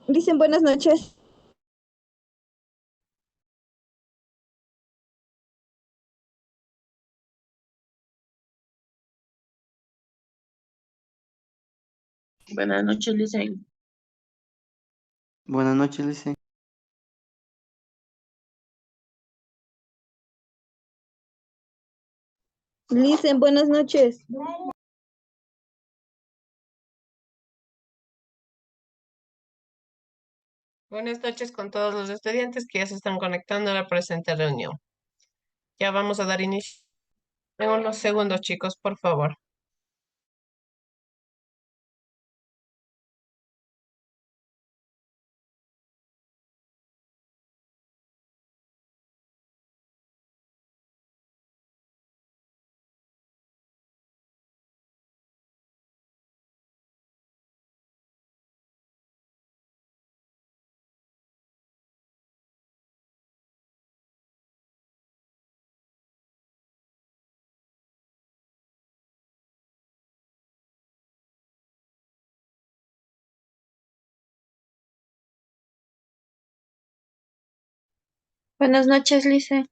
Dicen buenas noches. Buenas noches, Licen. Buenas noches, Lice. Dicen buenas noches. Buenas noches con todos los estudiantes que ya se están conectando a la presente reunión. Ya vamos a dar inicio en unos segundos, chicos, por favor. Buenas noches, Lice.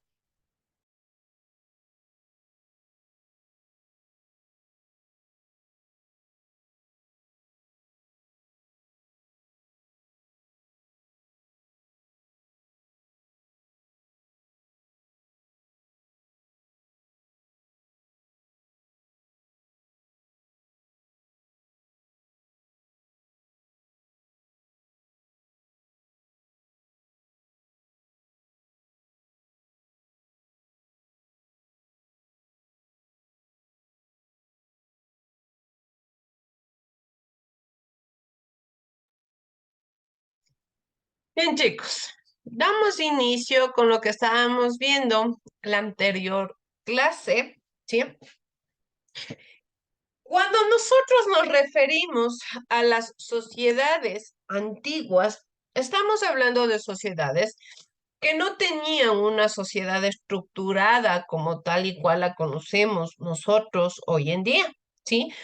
Bien, chicos, damos inicio con lo que estábamos viendo la anterior clase, ¿sí? Cuando nosotros nos referimos a las sociedades antiguas, estamos hablando de sociedades que no tenían una sociedad estructurada como tal y cual la conocemos nosotros hoy en día, ¿sí?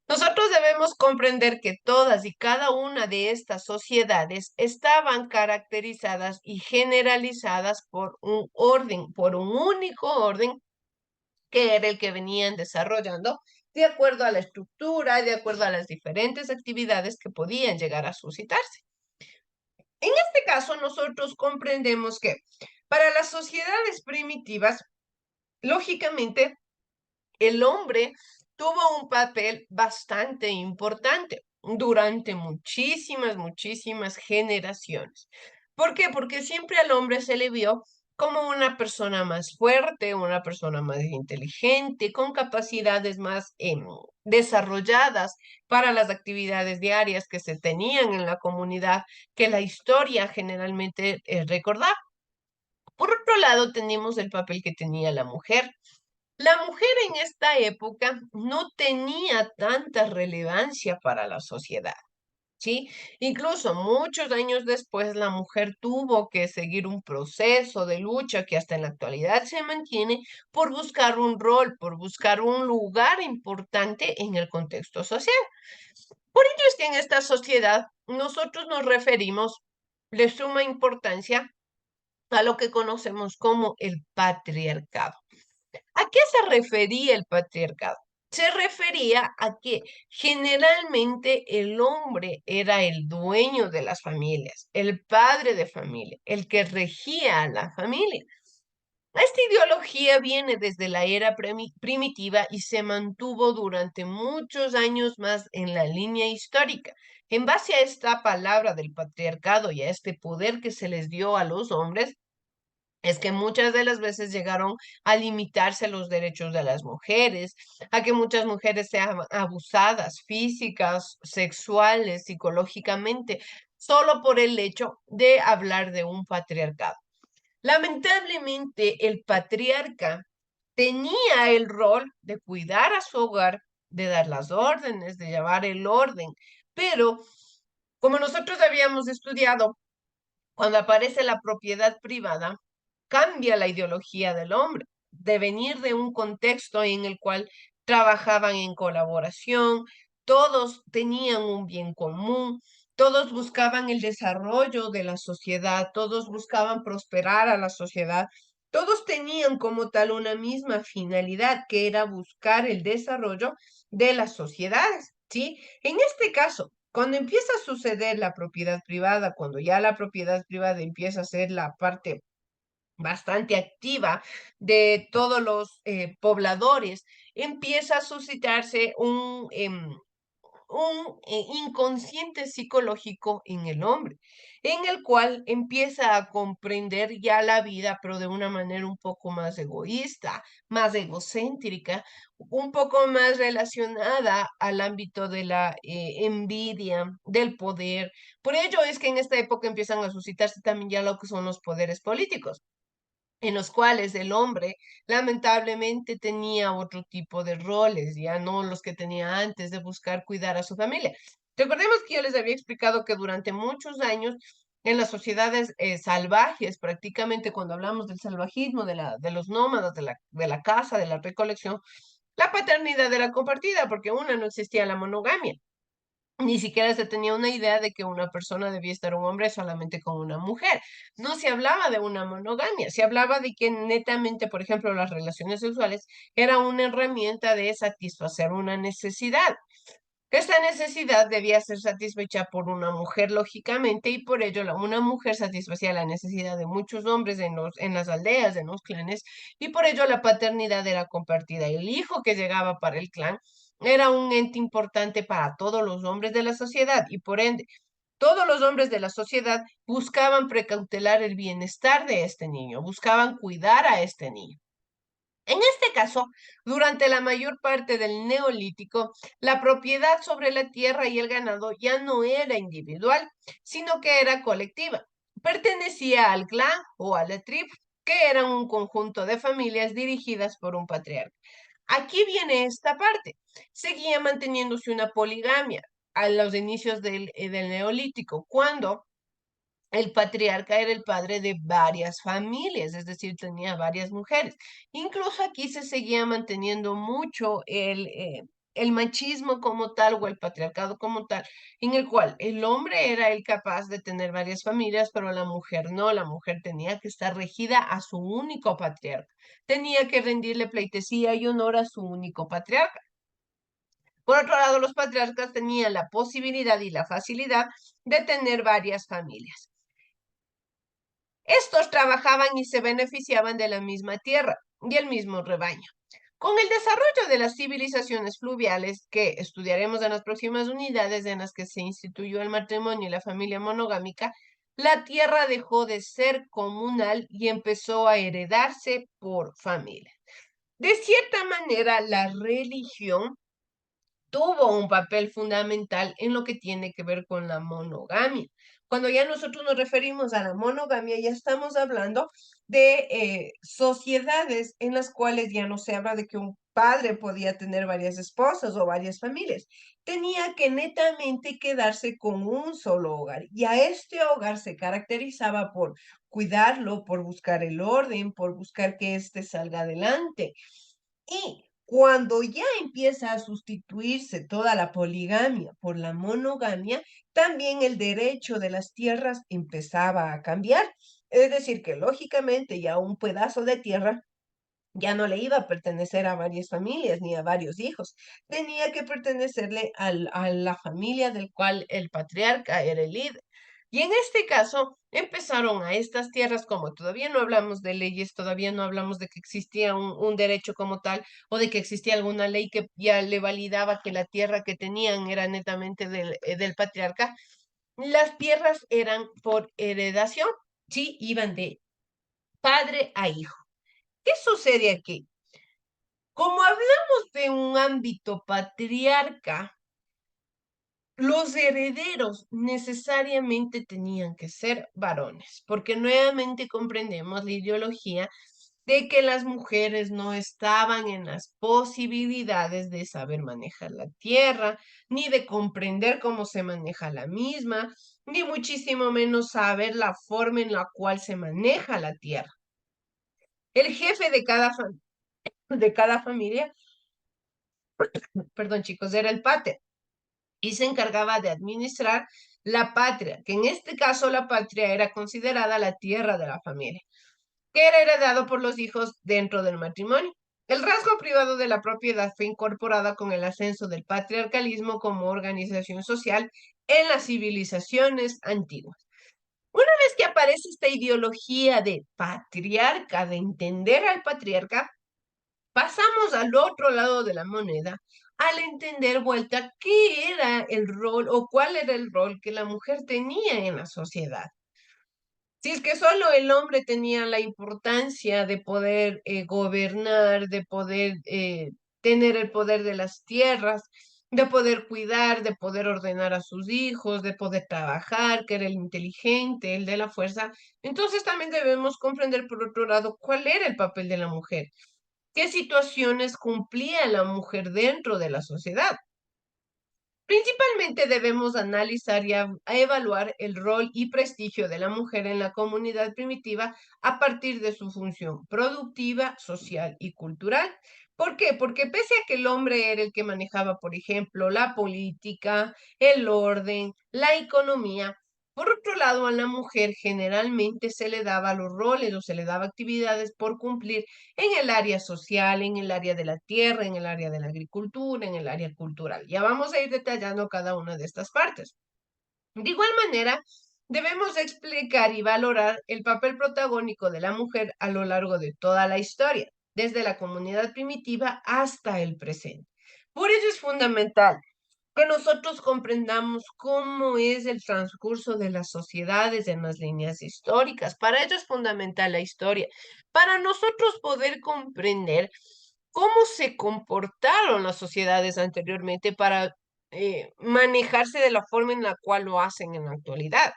Nosotros debemos comprender que todas y cada una de estas sociedades estaban caracterizadas y generalizadas por un orden, por un único orden que era el que venían desarrollando de acuerdo a la estructura, de acuerdo a las diferentes actividades que podían llegar a suscitarse. En este caso, nosotros comprendemos que para las sociedades primitivas, lógicamente, el hombre tuvo un papel bastante importante durante muchísimas generaciones. ¿Por qué? Porque siempre al hombre se le vio como una persona más fuerte, una persona más inteligente, con capacidades más desarrolladas para las actividades diarias que se tenían en la comunidad, que la historia generalmente recordaba. Por otro lado, tenemos el papel que tenía la mujer. La mujer en esta época no tenía tanta relevancia para la sociedad, ¿sí? Incluso muchos años después, la mujer tuvo que seguir un proceso de lucha que hasta en la actualidad se mantiene por buscar un rol, por buscar un lugar importante en el contexto social. Por ello es que en esta sociedad nosotros nos referimos de suma importancia a lo que conocemos como el patriarcado. ¿A qué se refería el patriarcado? Se refería a que generalmente el hombre era el dueño de las familias, el padre de familia, el que regía a la familia. Esta ideología viene desde la era primitiva y se mantuvo durante muchos años más en la línea histórica. En base a esta palabra del patriarcado y a este poder que se les dio a los hombres, es que muchas de las veces llegaron a limitarse los derechos de las mujeres, a que muchas mujeres sean abusadas físicas, sexuales, psicológicamente, solo por el hecho de hablar de un patriarcado. Lamentablemente, el patriarca tenía el rol de cuidar a su hogar, de dar las órdenes, de llevar el orden, pero como nosotros habíamos estudiado, cuando aparece la propiedad privada, cambia la ideología del hombre, de venir de un contexto en el cual trabajaban en colaboración, todos tenían un bien común, Todos buscaban el desarrollo de la sociedad, todos buscaban prosperar a la sociedad, todos tenían como tal una misma finalidad, que era buscar el desarrollo de las sociedades, ¿sí? En este caso, cuando empieza a suceder la propiedad privada, cuando ya la propiedad privada empieza a ser la parte bastante activa de todos los pobladores, empieza a suscitarse un inconsciente psicológico en el hombre, en el cual empieza a comprender ya la vida, pero de una manera un poco más egoísta, más egocéntrica, un poco más relacionada al ámbito de la envidia, del poder. Por ello es que en esta época empiezan a suscitarse también ya lo que son los poderes políticos, en los cuales el hombre lamentablemente tenía otro tipo de roles, ya no los que tenía antes de buscar cuidar a su familia. Recordemos que yo les había explicado que durante muchos años en las sociedades salvajes, prácticamente cuando hablamos del salvajismo, de los nómadas, de la caza, de la recolección, la paternidad era compartida, porque una, no existía la monogamia. Ni siquiera se tenía una idea de que una persona debía estar un hombre solamente con una mujer. No se hablaba de una monogamia, se hablaba de que netamente, por ejemplo, las relaciones sexuales era una herramienta de satisfacer una necesidad. Esta necesidad debía ser satisfecha por una mujer, lógicamente, y por ello una mujer satisfacía la necesidad de muchos hombres en las aldeas, en los clanes, y por ello la paternidad era compartida. El hijo que llegaba para el clan era un ente importante para todos los hombres de la sociedad, y por ende, todos los hombres de la sociedad buscaban precautelar el bienestar de este niño, buscaban cuidar a este niño. En este caso, durante la mayor parte del Neolítico, la propiedad sobre la tierra y el ganado ya no era individual, sino que era colectiva. Pertenecía al clan o a la tribu, que eran un conjunto de familias dirigidas por un patriarca. Aquí viene esta parte. Seguía manteniéndose una poligamia a los inicios del Neolítico, cuando el patriarca era el padre de varias familias, es decir, tenía varias mujeres. Incluso aquí se seguía manteniendo mucho el machismo como tal o el patriarcado como tal, en el cual el hombre era el capaz de tener varias familias, pero la mujer no, la mujer tenía que estar regida a su único patriarca, tenía que rendirle pleitesía y honor a su único patriarca. Por otro lado, los patriarcas tenían la posibilidad y la facilidad de tener varias familias. Estos trabajaban y se beneficiaban de la misma tierra y el mismo rebaño. Con el desarrollo de las civilizaciones fluviales, que estudiaremos en las próximas unidades en las que se instituyó el matrimonio y la familia monogámica, la tierra dejó de ser comunal y empezó a heredarse por familia. De cierta manera, la religión tuvo un papel fundamental en lo que tiene que ver con la monogamia. Cuando ya nosotros nos referimos a la monogamia, ya estamos hablando de sociedades en las cuales ya no se habla de que un padre podía tener varias esposas o varias familias. Tenía que netamente quedarse con un solo hogar. Y a este hogar se caracterizaba por cuidarlo, por buscar el orden, por buscar que éste salga adelante. Y cuando ya empieza a sustituirse toda la poligamia por la monogamia, también el derecho de las tierras empezaba a cambiar. Es decir, que lógicamente ya un pedazo de tierra ya no le iba a pertenecer a varias familias ni a varios hijos. Tenía que pertenecerle a la familia del cual el patriarca era el líder. Y en este caso, empezaron a estas tierras, como todavía no hablamos de leyes, todavía no hablamos de que existía un derecho como tal, o de que existía alguna ley que ya le validaba que la tierra que tenían era netamente del patriarca. Las tierras eran por heredación, sí, iban de padre a hijo. ¿Qué sucede aquí? Como hablamos de un ámbito patriarca, los herederos necesariamente tenían que ser varones, porque nuevamente comprendemos la ideología de que las mujeres no estaban en las posibilidades de saber manejar la tierra, ni de comprender cómo se maneja la misma, ni muchísimo menos saber la forma en la cual se maneja la tierra. El jefe de cada familia, perdón chicos, era el pater y se encargaba de administrar la patria, que en este caso la patria era considerada la tierra de la familia, que era heredado por los hijos dentro del matrimonio. El rasgo privado de la propiedad fue incorporada con el ascenso del patriarcalismo como organización social en las civilizaciones antiguas. Una vez que aparece esta ideología de patriarca, de entender al patriarca, pasamos al otro lado de la moneda al entender vuelta qué era el rol o cuál era el rol que la mujer tenía en la sociedad. Si es que solo el hombre tenía la importancia de poder gobernar, de poder tener el poder de las tierras, de poder cuidar, de poder ordenar a sus hijos, de poder trabajar, que era el inteligente, el de la fuerza, entonces también debemos comprender por otro lado cuál era el papel de la mujer, qué situaciones cumplía la mujer dentro de la sociedad. Principalmente debemos analizar y evaluar el rol y prestigio de la mujer en la comunidad primitiva a partir de su función productiva, social y cultural. ¿Por qué? Porque pese a que el hombre era el que manejaba, por ejemplo, la política, el orden, la economía, por otro lado, a la mujer generalmente se le daba los roles o se le daba actividades por cumplir en el área social, en el área de la tierra, en el área de la agricultura, en el área cultural. Ya vamos a ir detallando cada una de estas partes. De igual manera, debemos explicar y valorar el papel protagónico de la mujer a lo largo de toda la historia, desde la comunidad primitiva hasta el presente. Por eso es fundamental que nosotros comprendamos cómo es el transcurso de las sociedades en las líneas históricas. Para ello es fundamental la historia, para nosotros poder comprender cómo se comportaron las sociedades anteriormente para manejarse de la forma en la cual lo hacen en la actualidad.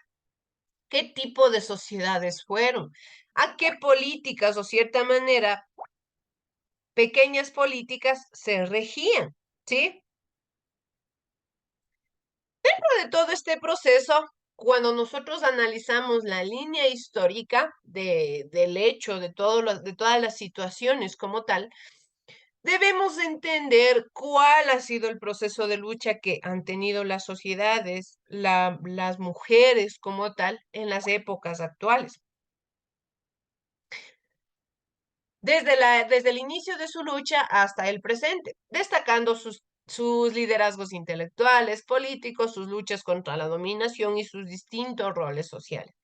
¿Qué tipo de sociedades fueron? ¿A qué políticas o cierta manera, pequeñas políticas se regían? ¿Sí? De todo este proceso, cuando nosotros analizamos la línea histórica del hecho, de todas las situaciones como tal, debemos entender cuál ha sido el proceso de lucha que han tenido las sociedades, las mujeres como tal, en las épocas actuales. Desde el inicio de su lucha hasta el presente, destacando sus liderazgos intelectuales, políticos, sus luchas contra la dominación y sus distintos roles sociales.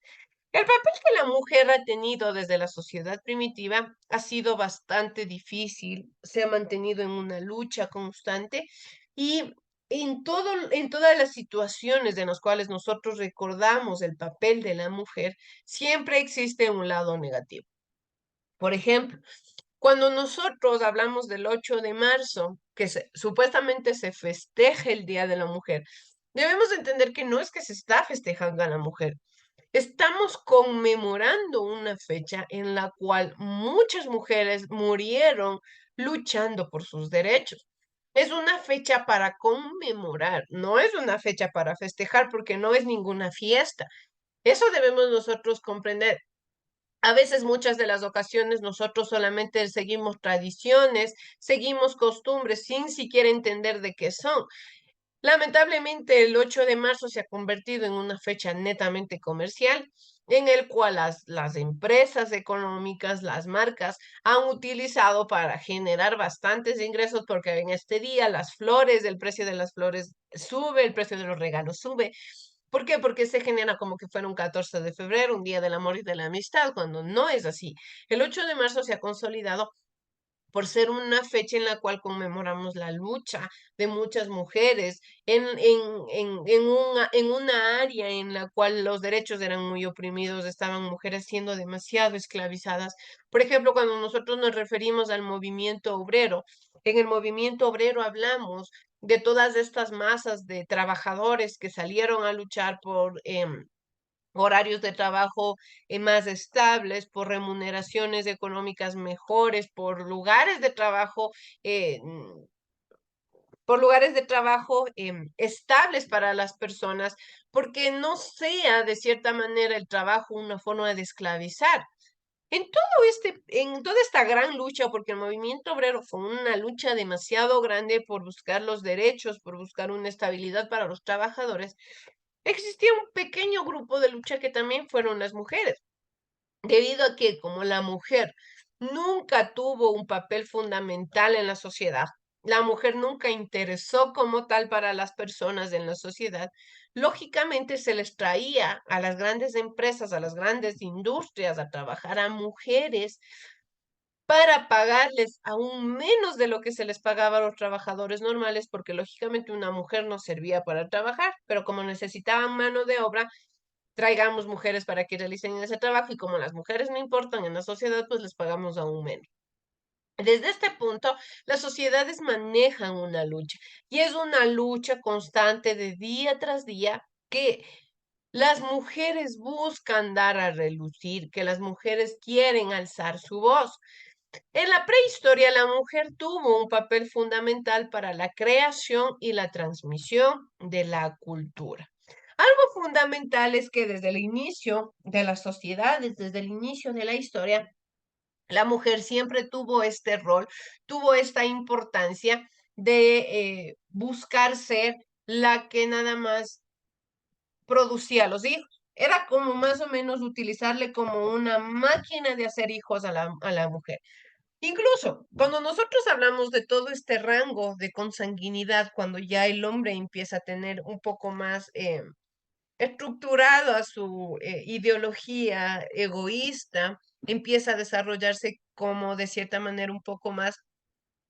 El papel que la mujer ha tenido desde la sociedad primitiva ha sido bastante difícil, se ha mantenido en una lucha constante y en todas las situaciones en las cuales nosotros recordamos el papel de la mujer, siempre existe un lado negativo. Por ejemplo, cuando nosotros hablamos del 8 de marzo, que supuestamente se festeja el Día de la Mujer, debemos entender que no es que se está festejando a la mujer, estamos conmemorando una fecha en la cual muchas mujeres murieron luchando por sus derechos. Es una fecha para conmemorar, no es una fecha para festejar porque no es ninguna fiesta. Eso debemos nosotros comprender. A veces, muchas de las ocasiones, nosotros solamente seguimos tradiciones, seguimos costumbres sin siquiera entender de qué son. Lamentablemente, el 8 de marzo se ha convertido en una fecha netamente comercial, en el cual las empresas económicas, las marcas, han utilizado para generar bastantes ingresos, porque en este día las flores, el precio de las flores sube, el precio de los regalos sube. ¿Por qué? Porque se genera como que fuera un 14 de febrero, un día del amor y de la amistad, cuando no es así. El 8 de marzo se ha consolidado por ser una fecha en la cual conmemoramos la lucha de muchas mujeres en una área en la cual los derechos eran muy oprimidos, estaban mujeres siendo demasiado esclavizadas. Por ejemplo, cuando nosotros nos referimos al movimiento obrero, en el movimiento obrero hablamos de todas estas masas de trabajadores que salieron a luchar por horarios de trabajo más estables, por remuneraciones económicas mejores, por lugares de trabajo estables para las personas, porque no sea de cierta manera el trabajo una forma de esclavizar. En toda esta gran lucha, porque el movimiento obrero fue una lucha demasiado grande por buscar los derechos, por buscar una estabilidad para los trabajadores, existía un pequeño grupo de lucha que también fueron las mujeres, debido a que como la mujer nunca tuvo un papel fundamental en la sociedad, la mujer nunca interesó como tal para las personas en la sociedad, lógicamente se les traía a las grandes empresas, a las grandes industrias a trabajar a mujeres para pagarles aún menos de lo que se les pagaba a los trabajadores normales, porque lógicamente una mujer no servía para trabajar, pero como necesitaban mano de obra, traigamos mujeres para que realicen ese trabajo y como las mujeres no importan en la sociedad, pues les pagamos aún menos. Desde este punto, las sociedades manejan una lucha y es una lucha constante de día tras día que las mujeres buscan dar a relucir, que las mujeres quieren alzar su voz. En la prehistoria, la mujer tuvo un papel fundamental para la creación y la transmisión de la cultura. Algo fundamental es que desde el inicio de las sociedades, desde el inicio de la historia, la mujer siempre tuvo este rol, tuvo esta importancia de buscar ser la que nada más producía los hijos. Era como más o menos utilizarle como una máquina de hacer hijos a la mujer. Incluso cuando nosotros hablamos de todo este rango de consanguinidad, cuando ya el hombre empieza a tener un poco más estructurado a su ideología egoísta, empieza a desarrollarse como de cierta manera un poco más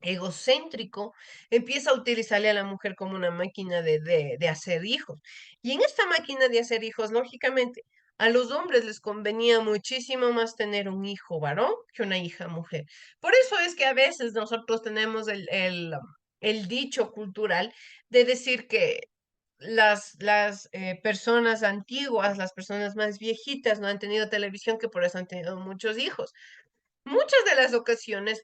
egocéntrico, empieza a utilizarle a la mujer como una máquina de hacer hijos. Y en esta máquina de hacer hijos, lógicamente, a los hombres les convenía muchísimo más tener un hijo varón que una hija mujer. Por eso es que a veces nosotros tenemos el dicho cultural de decir que las personas antiguas, las personas más viejitas no han tenido televisión, que por eso han tenido muchos hijos. Muchas de las ocasiones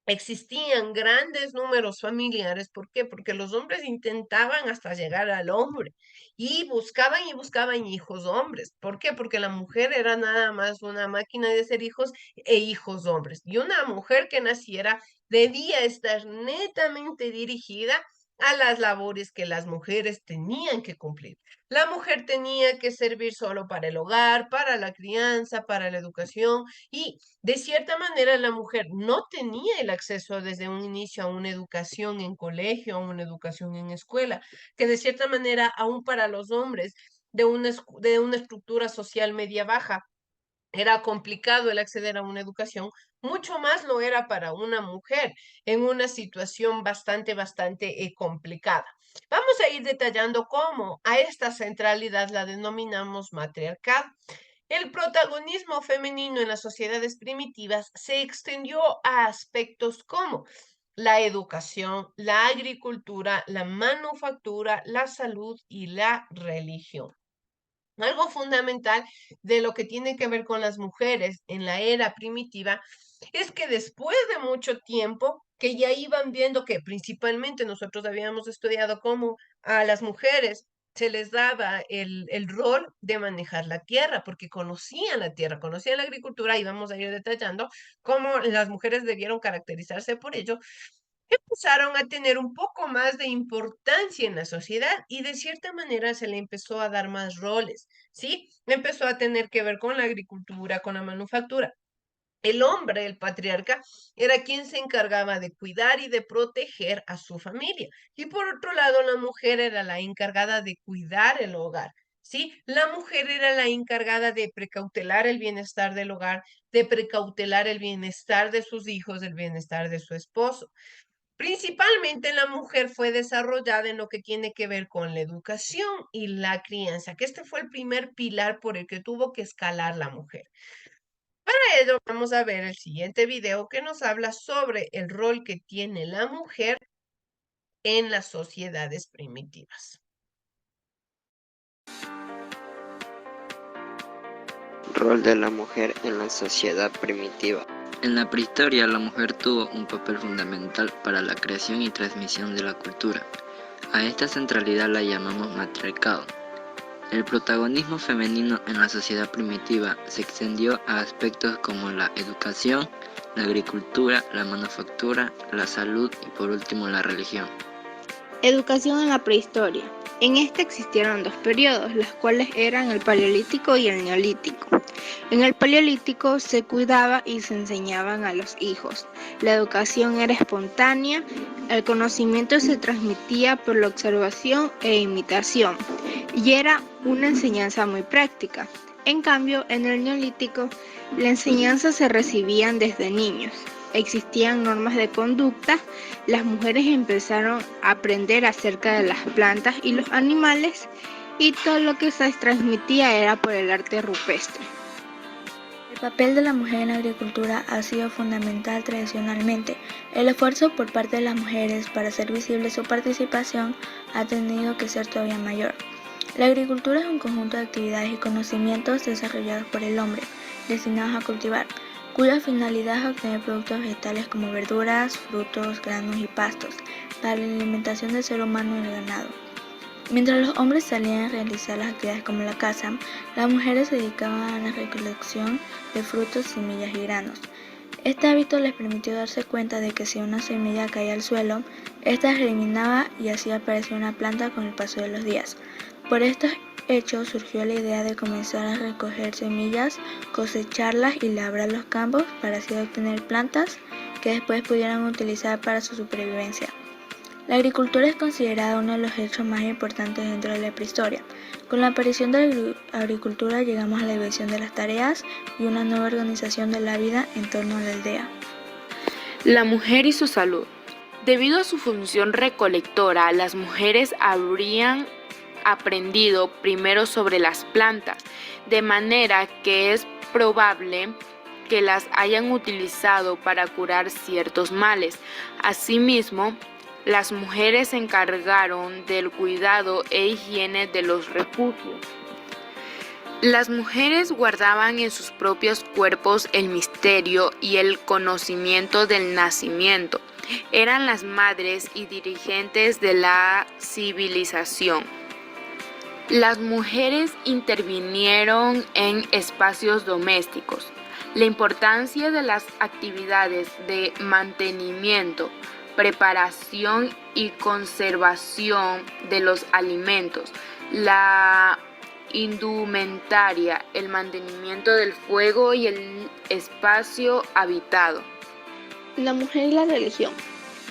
existían grandes números familiares. ¿Por qué? Porque los hombres intentaban hasta llegar al hombre y buscaban hijos hombres. ¿Por qué? Porque la mujer era nada más una máquina de hacer hijos e hijos hombres. Y una mujer que naciera debía estar netamente dirigida a las labores que las mujeres tenían que cumplir. La mujer tenía que servir solo para el hogar, para la crianza, para la educación y de cierta manera, la mujer no tenía el acceso desde un inicio a una educación en colegio, a una educación en escuela, que de cierta manera, aún para los hombres de una estructura social media baja, era complicado el acceder a una educación, mucho más lo era para una mujer en una situación bastante complicada. Vamos a ir detallando cómo a esta centralidad la denominamos matriarcado. El protagonismo femenino en las sociedades primitivas se extendió a aspectos como la educación, la agricultura, la manufactura, la salud y la religión. Algo fundamental de lo que tiene que ver con las mujeres en la era primitiva es que después de mucho tiempo que ya iban viendo que principalmente nosotros habíamos estudiado cómo a las mujeres se les daba el rol de manejar la tierra, porque conocían la tierra, conocían la agricultura, y vamos a ir detallando cómo las mujeres debieron caracterizarse por ello, empezaron a tener un poco más de importancia en la sociedad y de cierta manera se le empezó a dar más roles, ¿sí? Empezó a tener que ver con la agricultura, con la manufactura. El hombre, el patriarca, era quien se encargaba de cuidar y de proteger a su familia. Y por otro lado, la mujer era la encargada de cuidar el hogar. ¿Sí? La mujer era la encargada de precautelar el bienestar del hogar, de precautelar el bienestar de sus hijos, el bienestar de su esposo. Principalmente la mujer fue desarrollada en lo que tiene que ver con la educación y la crianza, que este fue el primer pilar por el que tuvo que escalar la mujer. Para ello vamos a ver el siguiente video que nos habla sobre el rol que tiene la mujer en las sociedades primitivas. Rol de la mujer en la sociedad primitiva. En la prehistoria, la mujer tuvo un papel fundamental para la creación y transmisión de la cultura. A esta centralidad la llamamos matriarcado. El protagonismo femenino en la sociedad primitiva se extendió a aspectos como la educación, la agricultura, la manufactura, la salud y por último la religión. Educación en la prehistoria. En este existieron dos periodos, los cuales eran el Paleolítico y el Neolítico. En el Paleolítico se cuidaba y se enseñaban a los hijos. La educación era espontánea, el conocimiento se transmitía por la observación e imitación, y era una enseñanza muy práctica. En cambio, en el Neolítico, la enseñanza se recibían desde niños. Existían normas de conducta, las mujeres empezaron a aprender acerca de las plantas y los animales, y todo lo que se transmitía era por el arte rupestre. El papel de la mujer en la agricultura ha sido fundamental tradicionalmente. El esfuerzo por parte de las mujeres para hacer visible su participación ha tenido que ser todavía mayor. La agricultura es un conjunto de actividades y conocimientos desarrollados por el hombre, destinados a cultivar, cuya finalidad es obtener productos vegetales como verduras, frutos, granos y pastos, para la alimentación del ser humano y el ganado. Mientras los hombres salían a realizar las actividades como la caza, las mujeres se dedicaban a la recolección de frutos, semillas y granos. Este hábito les permitió darse cuenta de que si una semilla caía al suelo, ésta germinaba y así aparecía una planta con el paso de los días. Por estos hechos surgió la idea de comenzar a recoger semillas, cosecharlas y labrar los campos para así obtener plantas que después pudieran utilizar para su supervivencia. La agricultura es considerada uno de los hechos más importantes dentro de la prehistoria. Con la aparición de la agricultura llegamos a la división de las tareas y una nueva organización de la vida en torno a la aldea. La mujer y su salud. Debido a su función recolectora, las mujeres habrían aprendido primero sobre las plantas, de manera que es probable que las hayan utilizado para curar ciertos males. Asimismo, las mujeres se encargaron del cuidado e higiene de los refugios. Las mujeres guardaban en sus propios cuerpos el misterio y el conocimiento del nacimiento. Eran las madres y dirigentes de la civilización. Las mujeres intervinieron en espacios domésticos. La importancia de las actividades de mantenimiento, preparación y conservación de los alimentos, la indumentaria, el mantenimiento del fuego y el espacio habitado. La mujer y la religión.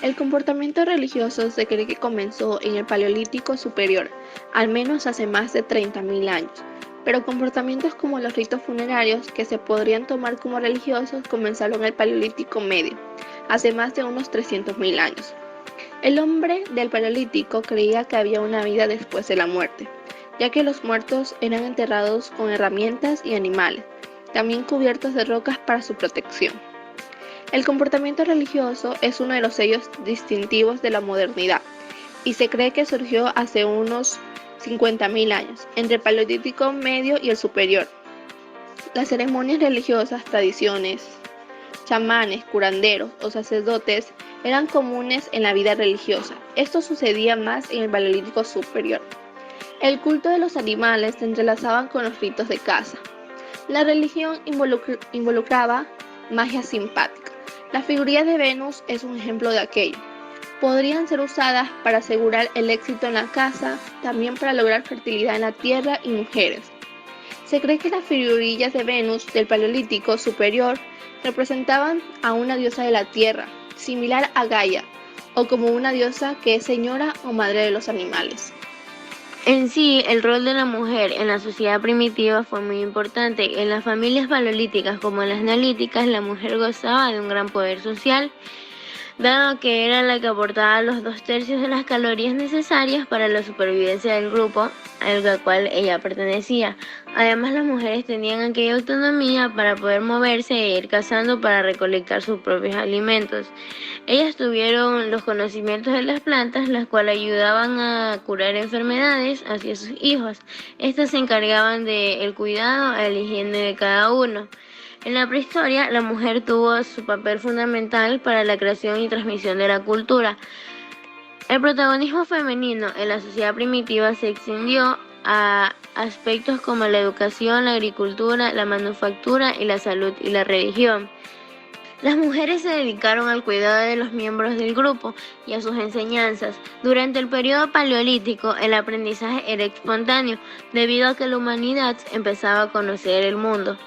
El comportamiento religioso se cree que comenzó en el Paleolítico Superior, al menos hace más de 30.000 años, pero comportamientos como los ritos funerarios, que se podrían tomar como religiosos, comenzaron en el Paleolítico Medio, hace más de unos 300.000 años. El hombre del Paleolítico creía que había una vida después de la muerte, ya que los muertos eran enterrados con herramientas y animales, también cubiertos de rocas para su protección. El comportamiento religioso es uno de los sellos distintivos de la modernidad y se cree que surgió hace unos 50.000 años, entre el Paleolítico Medio y el Superior. Las ceremonias religiosas, tradiciones, chamanes, curanderos o sacerdotes eran comunes en la vida religiosa. Esto sucedía más en el Paleolítico Superior. El culto de los animales se entrelazaban con los ritos de caza. La religión involucraba magia simpática. La figurilla de Venus es un ejemplo de aquello. Podrían ser usadas para asegurar el éxito en la caza, también para lograr fertilidad en la tierra y mujeres. Se cree que las figurillas de Venus del Paleolítico Superior representaban a una diosa de la tierra, similar a Gaia, o como una diosa que es señora o madre de los animales. En sí, el rol de la mujer en la sociedad primitiva fue muy importante. En las familias paleolíticas como en las neolíticas, la mujer gozaba de un gran poder social, dado que era la que aportaba los 2/3 de las calorías necesarias para la supervivencia del grupo al cual ella pertenecía. Además, las mujeres tenían aquella autonomía para poder moverse e ir cazando para recolectar sus propios alimentos. Ellas tuvieron los conocimientos de las plantas, las cuales ayudaban a curar enfermedades hacia sus hijos. Estas se encargaban del cuidado y la higiene de cada uno. En la prehistoria, la mujer tuvo su papel fundamental para la creación y transmisión de la cultura. El protagonismo femenino en la sociedad primitiva se extendió a aspectos como la educación, la agricultura, la manufactura y la salud y la religión. Las mujeres se dedicaron al cuidado de los miembros del grupo y a sus enseñanzas. Durante el periodo paleolítico, el aprendizaje era espontáneo, debido a que la humanidad empezaba a conocer el mundo.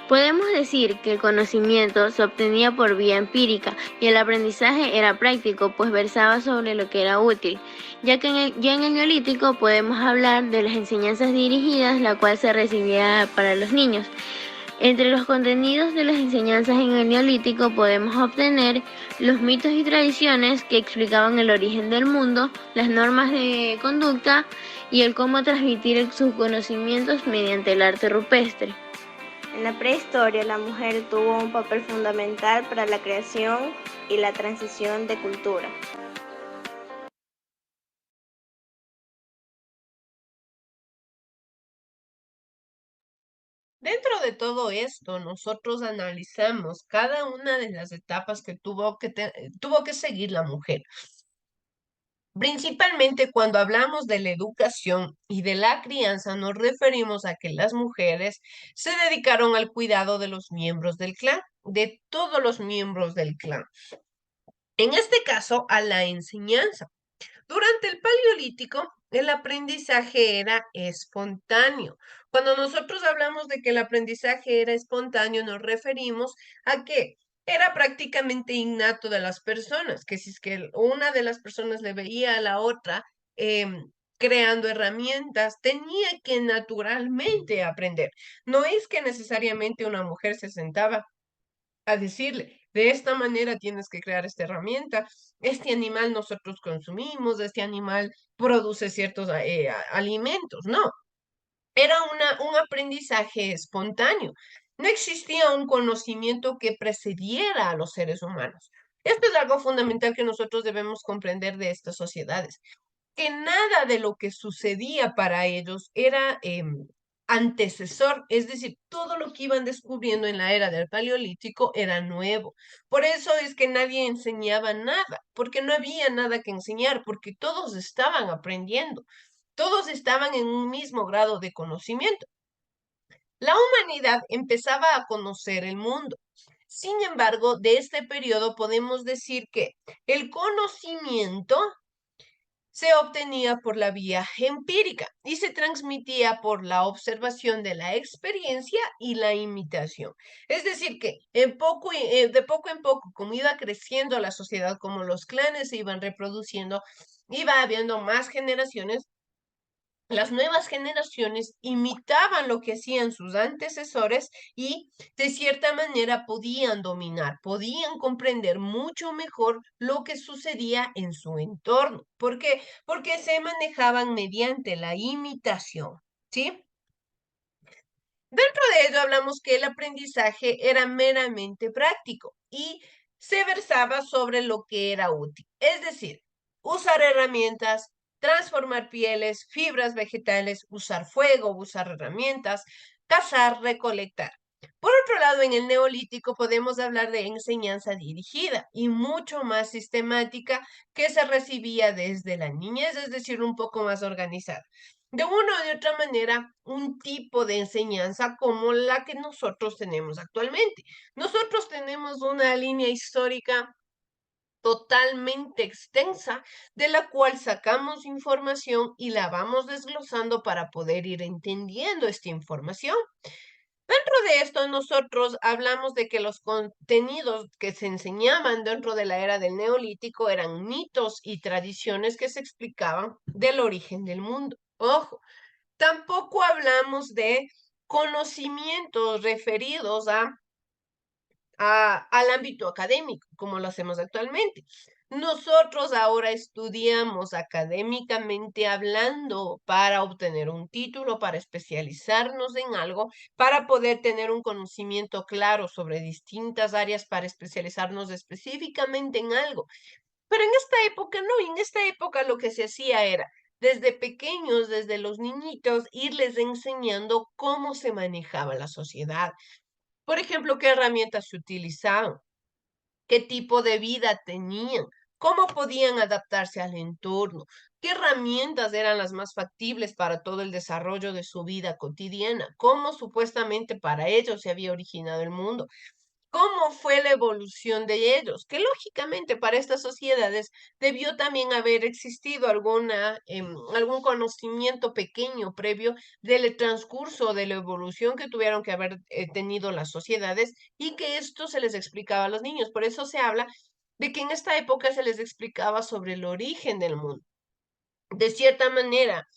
Podemos decir que el conocimiento se obtenía por vía empírica y el aprendizaje era práctico, pues versaba sobre lo que era útil, ya en el Neolítico podemos hablar de las enseñanzas dirigidas, la cual se recibía para los niños. Entre los contenidos de las enseñanzas en el Neolítico podemos obtener los mitos y tradiciones que explicaban el origen del mundo, las normas de conducta y el cómo transmitir sus conocimientos mediante el arte rupestre. En la prehistoria, la mujer tuvo un papel fundamental para la creación y la transición de cultura. Dentro de todo esto, nosotros analizamos cada una de las etapas que tuvo que seguir la mujer. Principalmente cuando hablamos de la educación y de la crianza, nos referimos a que las mujeres se dedicaron al cuidado de los miembros del clan, de todos los miembros del clan. En este caso, a la enseñanza. Durante el Paleolítico, el aprendizaje era espontáneo. Cuando nosotros hablamos de que el aprendizaje era espontáneo, nos referimos a que era prácticamente innato de las personas, que si es que una de las personas le veía a la otra creando herramientas, tenía que naturalmente aprender. No es que necesariamente una mujer se sentaba a decirle, de esta manera tienes que crear esta herramienta, este animal nosotros consumimos, este animal produce ciertos alimentos, no, era un aprendizaje espontáneo, no existía un conocimiento que precediera a los seres humanos. Esto es algo fundamental que nosotros debemos comprender de estas sociedades, que nada de lo que sucedía para ellos era antecesor, es decir, todo lo que iban descubriendo en la era del Paleolítico era nuevo. Por eso es que nadie enseñaba nada, porque no había nada que enseñar, porque todos estaban aprendiendo, todos estaban en un mismo grado de conocimiento. La humanidad empezaba a conocer el mundo. Sin embargo, de este periodo podemos decir que el conocimiento se obtenía por la vía empírica y se transmitía por la observación de la experiencia y la imitación. Es decir, que de poco en poco, como iba creciendo la sociedad, como los clanes se iban reproduciendo, iba habiendo más generaciones. Las nuevas generaciones imitaban lo que hacían sus antecesores y de cierta manera podían dominar, podían comprender mucho mejor lo que sucedía en su entorno. ¿Por qué? Porque se manejaban mediante la imitación, ¿sí? Dentro de ello hablamos que el aprendizaje era meramente práctico y se versaba sobre lo que era útil, es decir, usar herramientas, transformar pieles, fibras vegetales, usar fuego, usar herramientas, cazar, recolectar. Por otro lado, en el Neolítico podemos hablar de enseñanza dirigida y mucho más sistemática que se recibía desde la niñez, es decir, un poco más organizada. De una o de otra manera, un tipo de enseñanza como la que nosotros tenemos actualmente. Nosotros tenemos una línea histórica totalmente extensa de la cual sacamos información y la vamos desglosando para poder ir entendiendo esta información. Dentro de esto, nosotros hablamos de que los contenidos que se enseñaban dentro de la era del Neolítico eran mitos y tradiciones que se explicaban del origen del mundo. Ojo, tampoco hablamos de conocimientos referidos al ámbito académico, como lo hacemos actualmente. Nosotros ahora estudiamos académicamente hablando para obtener un título, para especializarnos en algo, para poder tener un conocimiento claro sobre distintas áreas, para especializarnos específicamente en algo. Pero en esta época no, en esta época lo que se hacía era, desde pequeños, desde los niñitos, irles enseñando cómo se manejaba la sociedad. Por ejemplo, qué herramientas se utilizaban, qué tipo de vida tenían, cómo podían adaptarse al entorno, qué herramientas eran las más factibles para todo el desarrollo de su vida cotidiana, cómo supuestamente para ellos se había originado el mundo. cómo fue la evolución de ellos, que lógicamente para estas sociedades debió también haber existido algún conocimiento pequeño previo del transcurso de la evolución que tuvieron que haber tenido las sociedades y que esto se les explicaba a los niños. Por eso se habla de que en esta época se les explicaba sobre el origen del mundo. De cierta manera,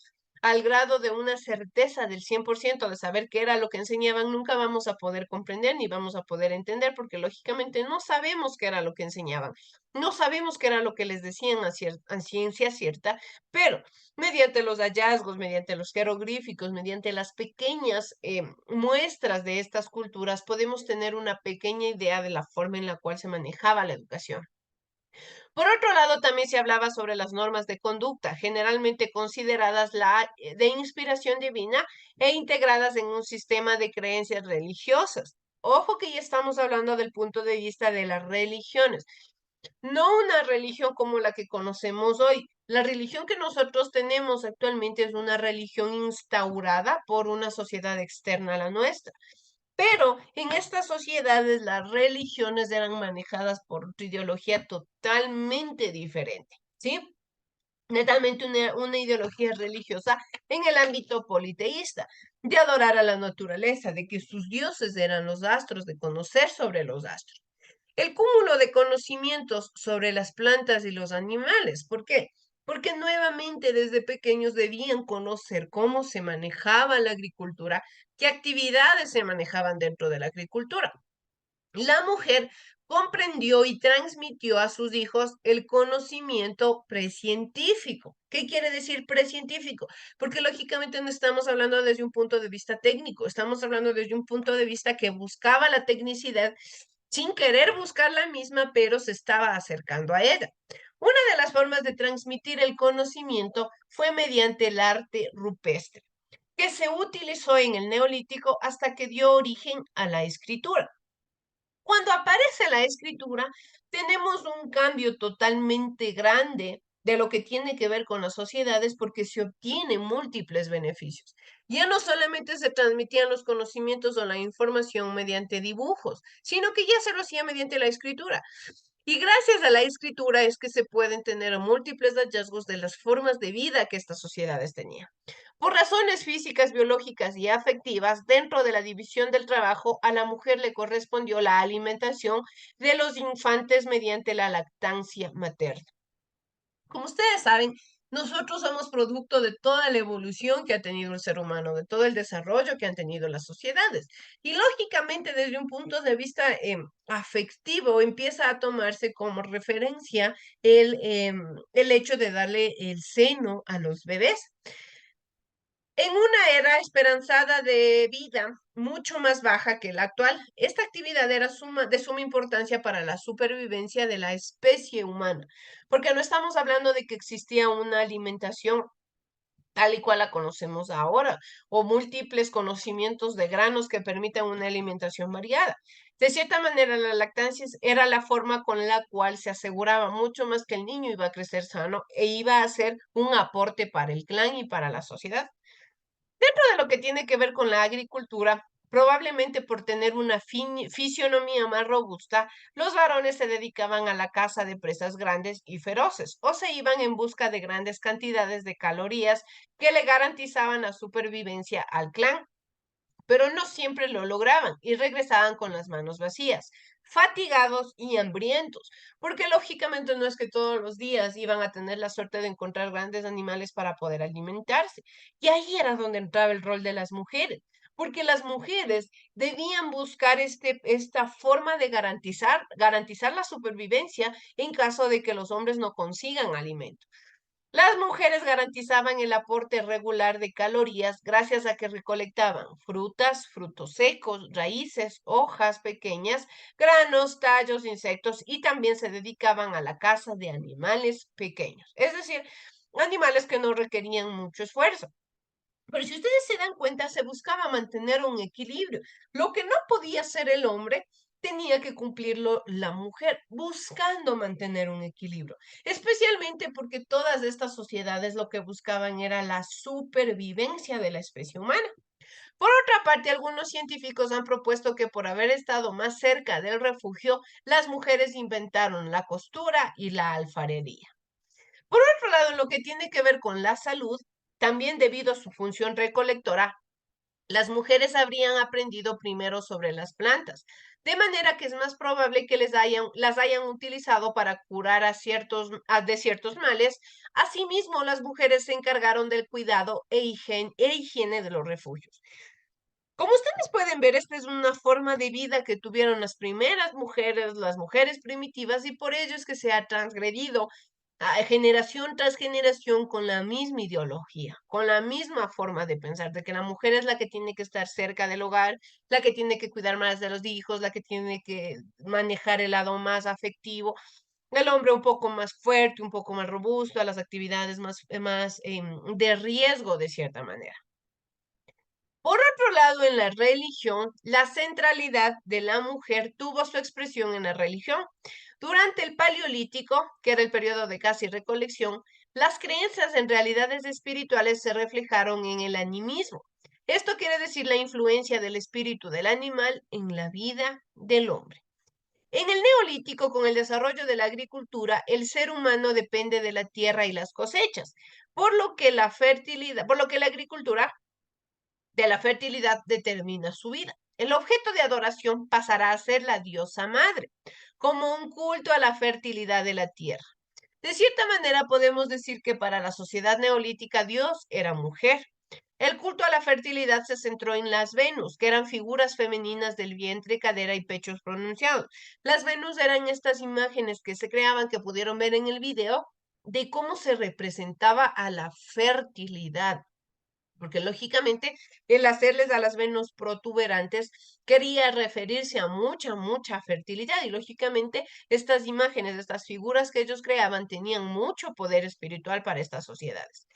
al grado de una certeza del 100% de saber qué era lo que enseñaban, nunca vamos a poder comprender ni vamos a poder entender, porque lógicamente no sabemos qué era lo que enseñaban, no sabemos qué era lo que les decían a ciencia cierta, pero mediante los hallazgos, mediante los jeroglíficos, mediante las pequeñas muestras de estas culturas, podemos tener una pequeña idea de la forma en la cual se manejaba la educación. Por otro lado, también se hablaba sobre las normas de conducta, generalmente consideradas de inspiración divina e integradas en un sistema de creencias religiosas. Ojo que ya estamos hablando del punto de vista de las religiones, no una religión como la que conocemos hoy. La religión que nosotros tenemos actualmente es una religión instaurada por una sociedad externa a la nuestra. Pero en estas sociedades las religiones eran manejadas por otra ideología totalmente diferente, ¿sí? Netamente una ideología religiosa en el ámbito politeísta, de adorar a la naturaleza, de que sus dioses eran los astros, de conocer sobre los astros. El cúmulo de conocimientos sobre las plantas y los animales. ¿Por qué? Porque nuevamente desde pequeños debían conocer cómo se manejaba la agricultura, qué actividades se manejaban dentro de la agricultura. La mujer comprendió y transmitió a sus hijos el conocimiento precientífico. ¿Qué quiere decir precientífico? Porque lógicamente no estamos hablando desde un punto de vista técnico, estamos hablando desde un punto de vista que buscaba la tecnicidad sin querer buscar la misma, pero se estaba acercando a ella. Una de las formas de transmitir el conocimiento fue mediante el arte rupestre, que se utilizó en el Neolítico hasta que dio origen a la escritura. Cuando aparece la escritura, tenemos un cambio totalmente grande de lo que tiene que ver con las sociedades porque se obtienen múltiples beneficios. Ya no solamente se transmitían los conocimientos o la información mediante dibujos, sino que ya se lo hacía mediante la escritura. Y gracias a la escritura es que se pueden tener múltiples hallazgos de las formas de vida que estas sociedades tenían. Por razones físicas, biológicas y afectivas, dentro de la división del trabajo, a la mujer le correspondió la alimentación de los infantes mediante la lactancia materna. Como ustedes saben, nosotros somos producto de toda la evolución que ha tenido el ser humano, de todo el desarrollo que han tenido las sociedades. Y lógicamente, desde un punto de vista afectivo, empieza a tomarse como referencia el hecho de darle el seno a los bebés. En una era esperanzada de vida mucho más baja que la actual, esta actividad era de suma importancia para la supervivencia de la especie humana, porque no estamos hablando de que existía una alimentación tal y cual la conocemos ahora, o múltiples conocimientos de granos que permitan una alimentación variada. De cierta manera, la lactancia era la forma con la cual se aseguraba mucho más que el niño iba a crecer sano e iba a ser un aporte para el clan y para la sociedad. Dentro de lo que tiene que ver con la agricultura, probablemente por tener una fisionomía más robusta, los varones se dedicaban a la caza de presas grandes y feroces, o se iban en busca de grandes cantidades de calorías que le garantizaban la supervivencia al clan, pero no siempre lo lograban y regresaban con las manos vacías, fatigados y hambrientos, porque lógicamente no es que todos los días iban a tener la suerte de encontrar grandes animales para poder alimentarse. Y ahí era donde entraba el rol de las mujeres, porque las mujeres debían buscar esta forma de garantizar la supervivencia en caso de que los hombres no consigan alimento. Las mujeres garantizaban el aporte regular de calorías gracias a que recolectaban frutas, frutos secos, raíces, hojas pequeñas, granos, tallos, insectos y también se dedicaban a la caza de animales pequeños, es decir, animales que no requerían mucho esfuerzo. Pero si ustedes se dan cuenta, se buscaba mantener un equilibrio. Lo que no podía hacer el hombre, tenía que cumplirlo la mujer, buscando mantener un equilibrio. Especialmente porque todas estas sociedades lo que buscaban era la supervivencia de la especie humana. Por otra parte, algunos científicos han propuesto que por haber estado más cerca del refugio, las mujeres inventaron la costura y la alfarería. Por otro lado, en lo que tiene que ver con la salud, también debido a su función recolectora, las mujeres habrían aprendido primero sobre las plantas, de manera que es más probable que las hayan utilizado para curar de ciertos males. Asimismo, las mujeres se encargaron del cuidado e higiene de los refugios. Como ustedes pueden ver, esta es una forma de vida que tuvieron las primeras mujeres, las mujeres primitivas, y por ello es que se ha transgredido generación tras generación con la misma ideología, con la misma forma de pensar, de que la mujer es la que tiene que estar cerca del hogar, la que tiene que cuidar más de los hijos, la que tiene que manejar el lado más afectivo, el hombre un poco más fuerte, un poco más robusto, a las actividades más de riesgo de cierta manera. Por otro lado, en la religión, la centralidad de la mujer tuvo su expresión en la religión. Durante el Paleolítico, que era el periodo de caza y recolección, las creencias en realidades espirituales se reflejaron en el animismo. Esto quiere decir la influencia del espíritu del animal en la vida del hombre. En el Neolítico, con el desarrollo de la agricultura, el ser humano depende de la tierra y las cosechas, por lo que la agricultura de la fertilidad determina su vida. El objeto de adoración pasará a ser la diosa madre, como un culto a la fertilidad de la tierra. De cierta manera podemos decir que para la sociedad neolítica Dios era mujer. El culto a la fertilidad se centró en las Venus, que eran figuras femeninas del vientre, cadera y pechos pronunciados. Las Venus eran estas imágenes que se creaban, que pudieron ver en el video, de cómo se representaba a la fertilidad. Porque lógicamente el hacerles a las Venus protuberantes quería referirse a mucha fertilidad, y lógicamente estas imágenes, estas figuras que ellos creaban tenían mucho poder espiritual para estas sociedades.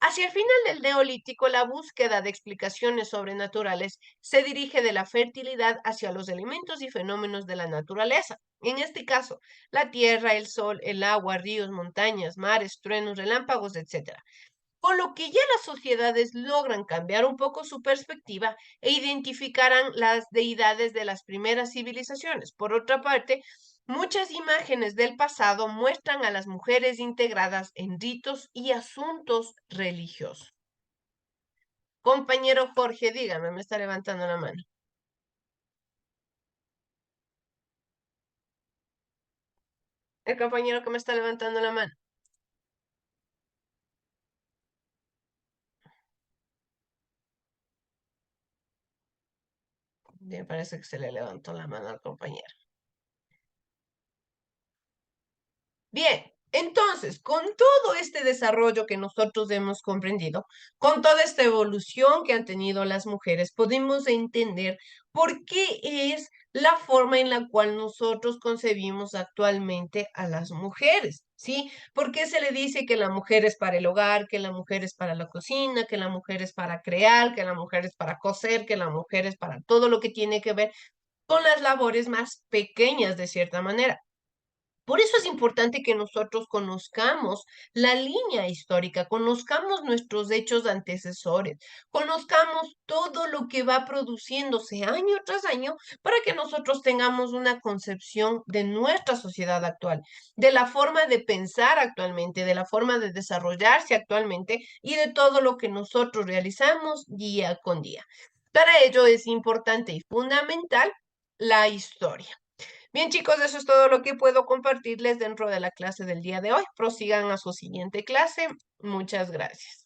Hacia el final del Neolítico, la búsqueda de explicaciones sobrenaturales se dirige de la fertilidad hacia los elementos y fenómenos de la naturaleza. En este caso, la tierra, el sol, el agua, ríos, montañas, mares, truenos, relámpagos, etc. Con lo que ya las sociedades logran cambiar un poco su perspectiva e identificarán las deidades de las primeras civilizaciones. Por otra parte, muchas imágenes del pasado muestran a las mujeres integradas en ritos y asuntos religiosos. Compañero Jorge, dígame, me está levantando la mano. El compañero que me está levantando la mano. Me parece que se le levantó la mano al compañero. Bien, entonces, con todo este desarrollo que nosotros hemos comprendido, con toda esta evolución que han tenido las mujeres, podemos entender por qué es la forma en la cual nosotros concebimos actualmente a las mujeres, ¿sí? ¿Por qué se le dice que la mujer es para el hogar, que la mujer es para la cocina, que la mujer es para crear, que la mujer es para coser, que la mujer es para todo lo que tiene que ver con las labores más pequeñas de cierta manera? Por eso es importante que nosotros conozcamos la línea histórica, conozcamos nuestros hechos antecesores, conozcamos todo lo que va produciéndose año tras año para que nosotros tengamos una concepción de nuestra sociedad actual, de la forma de pensar actualmente, de la forma de desarrollarse actualmente y de todo lo que nosotros realizamos día con día. Para ello es importante y fundamental la historia. Bien, chicos, eso es todo lo que puedo compartirles dentro de la clase del día de hoy. Prosigan a su siguiente clase. Muchas gracias.